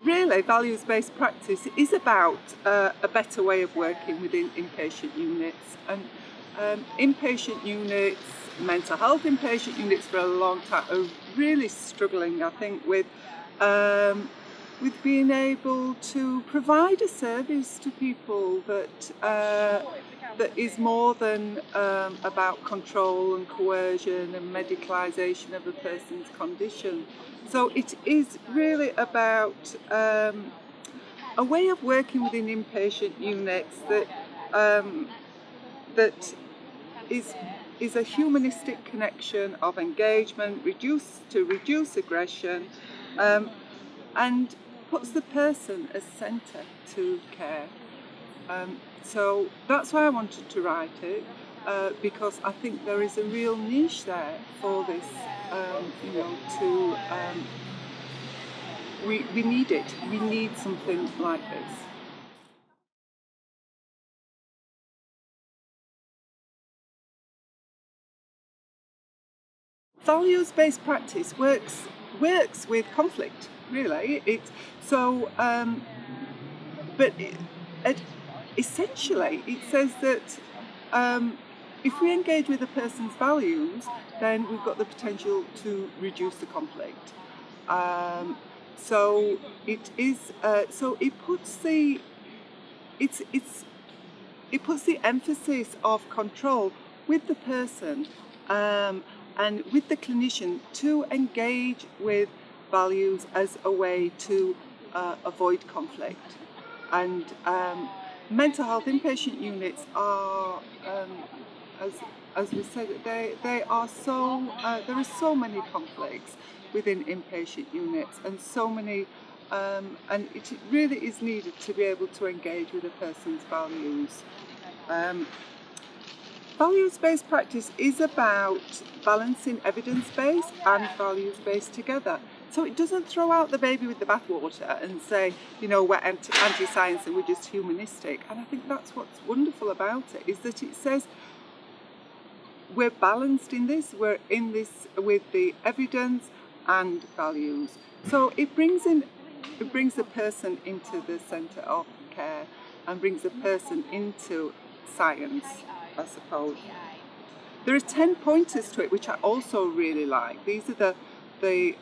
Really, values-based practice is about a better way of working within inpatient units. And inpatient units, mental health inpatient units for a long time are really struggling, I think, with being able to provide a service to people that is more than about control and coercion and medicalisation of a person's condition. So it is really about a way of working within inpatient units that is a humanistic connection of engagement, to reduce aggression, and puts the person as centre to care. So that's why I wanted to write it, because I think there is a real niche there for this. We need it. We need something like this. Values-based practice works with conflict, really. Essentially, it says that if we engage with a person's values, then we've got the potential to reduce the conflict. So it puts the emphasis of control with the person and with the clinician to engage with values as a way to avoid conflict. And mental health inpatient units are, as we said, they are so there are so many conflicts within inpatient units, and so many, and it really is needed to be able to engage with a person's values. Values-based practice is about balancing evidence-based and values-based together. So it doesn't throw out the baby with the bathwater and say, we're anti-science and we're just humanistic. And I think that's what's wonderful about it, is that it says we're balanced in this, we're in this with the evidence and values. So it brings the person into the centre of care and brings the person into science, I suppose. There are 10 pointers to it, which I also really like. These are the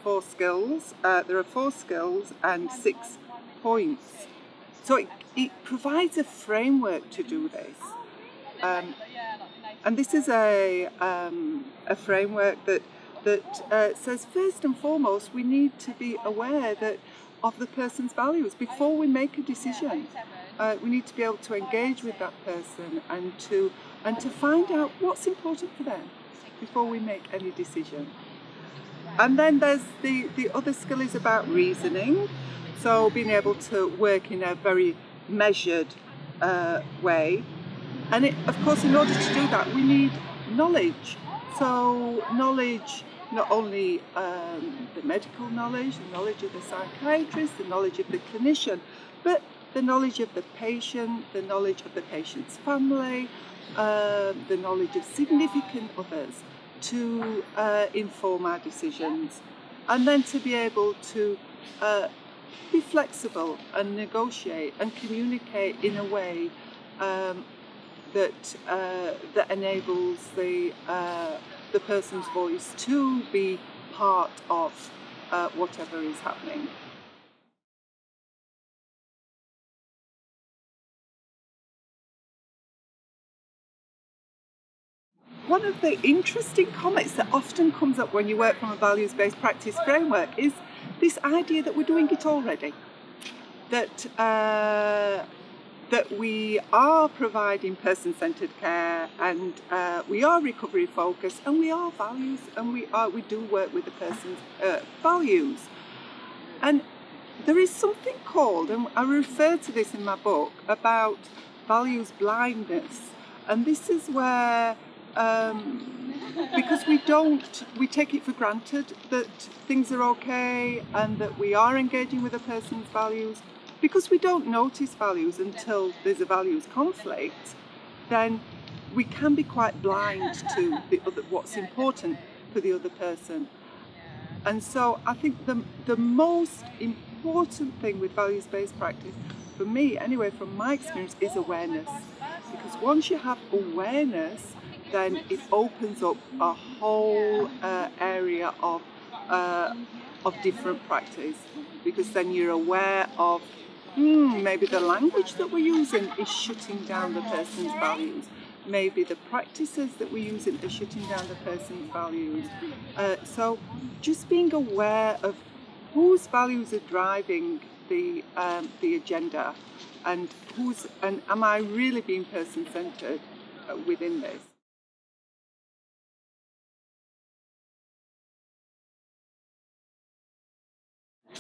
4 skills. There are 4 skills and 6 points. So it provides a framework to do this. And this is a framework that says, first and foremost, we need to be aware of the person's values before we make a decision. We need to be able to engage with that person and to find out what's important for them before we make any decision. And then there's the other skill is about reasoning. So being able to work in a very measured way. And of course, in order to do that, we need knowledge. So knowledge, not only the medical knowledge, the knowledge of the psychiatrist, the knowledge of the clinician, but the knowledge of the patient, the knowledge of the patient's family, the knowledge of significant others to inform our decisions. And then to be able to be flexible and negotiate and communicate in a way that enables the person's voice to be part of whatever is happening. One of the interesting comments that often comes up when you work from a values-based practice framework is this idea that we're doing it already, that we are providing person-centred care, and we are recovery-focused, and we are values, and we do work with the person's values. And there is something called, and I refer to this in my book, about values blindness, and this is where because we take it for granted that things are okay and that we are engaging with a person's values, because we don't notice values until there's a values conflict, then we can be quite blind to what's important for the other person. And so I think the most important important thing with values-based practice, for me anyway, from my experience, is awareness. Because once you have awareness, then it opens up a whole area of different practice. Because then you're aware of maybe the language that we're using is shutting down the person's values. Maybe the practices that we're using are shutting down the person's values. So just being aware of whose values are driving the agenda, and am I really being person-centered within this?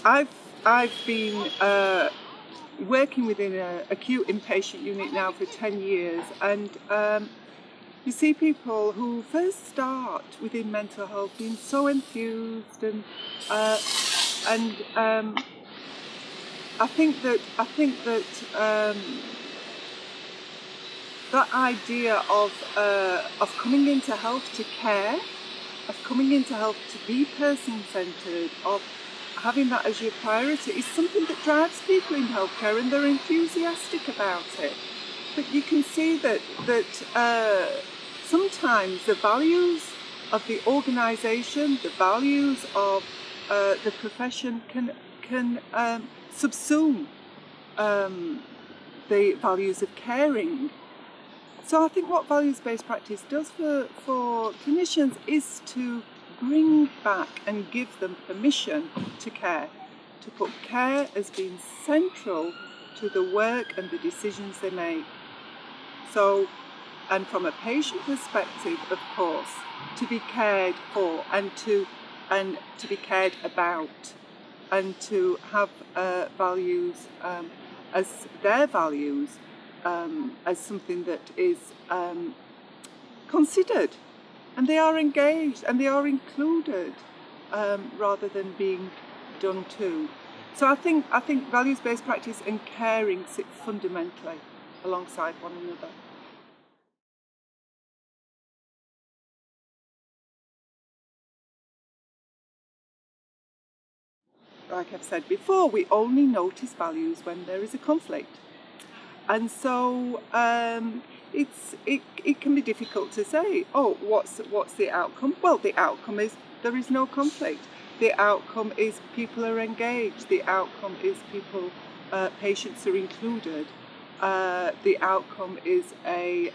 I've been working within an acute inpatient unit now for 10 years, and you see people who first start within mental health being so enthused, and I think that that idea of coming into health to care, of coming into health to be person-centered, of having that as your priority, is something that drives people in healthcare, and they're enthusiastic about it. But you can see that sometimes the values of the organisation, the values of the profession can subsume the values of caring. So I think what values-based practice does for clinicians is to bring back and give them permission to care, to put care as being central to the work and the decisions they make. So, and from a patient perspective, of course, to be cared for and to be cared about, and to have values as their values, as something that is considered, and they are engaged and they are included, rather than being done to. So I think values-based practice and caring sit fundamentally alongside one another. Like I've said before, we only notice values when there is a conflict. And so it can be difficult to say, oh, what's the outcome? Well, the outcome is there is no conflict. The outcome is people are engaged. The outcome is patients are included. The outcome is a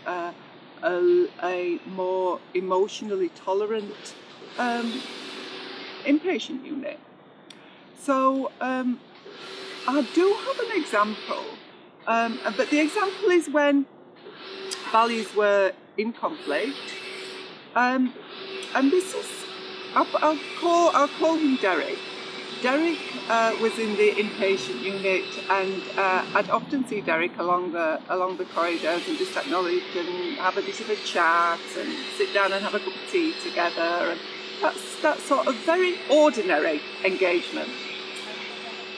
more emotionally tolerant inpatient unit. So I do have an example. But the example is when values were in conflict, and this is I'll call him Derek. Derek was in the inpatient unit, and I'd often see Derek along the corridors and just acknowledge and have a bit of a chat and sit down and have a cup of tea together, and that's sort of very ordinary engagement.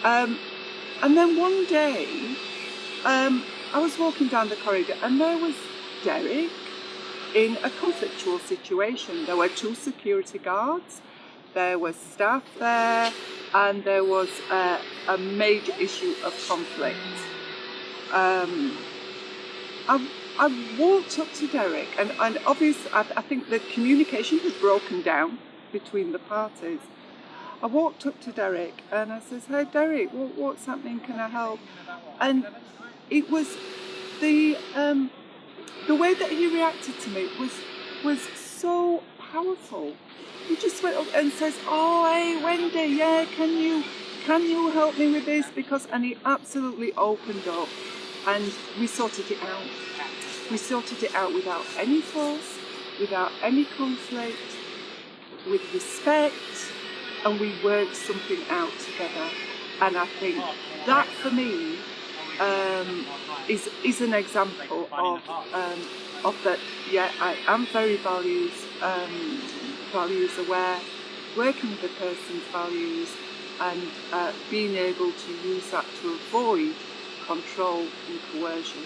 And then one day, I was walking down the corridor, and there was Derek in a conflictual situation. There were 2 security guards, there was staff there, and there was a major issue of conflict. I walked up to Derek, and obviously I think the communication had broken down between the parties. I walked up to Derek and I says, "Hey Derek, what's happening? Can I help?" And it was the way that he reacted to me was so powerful. He just went up and says, "Oh, hey Wendy, yeah, can you help me with this?" And he absolutely opened up, and we sorted it out. We sorted it out without any force, without any conflict, with respect, and we worked something out together. And I think that for me is an example of that. Yeah, I am very values aware, working with the person's values, and being able to use that to avoid control and coercion.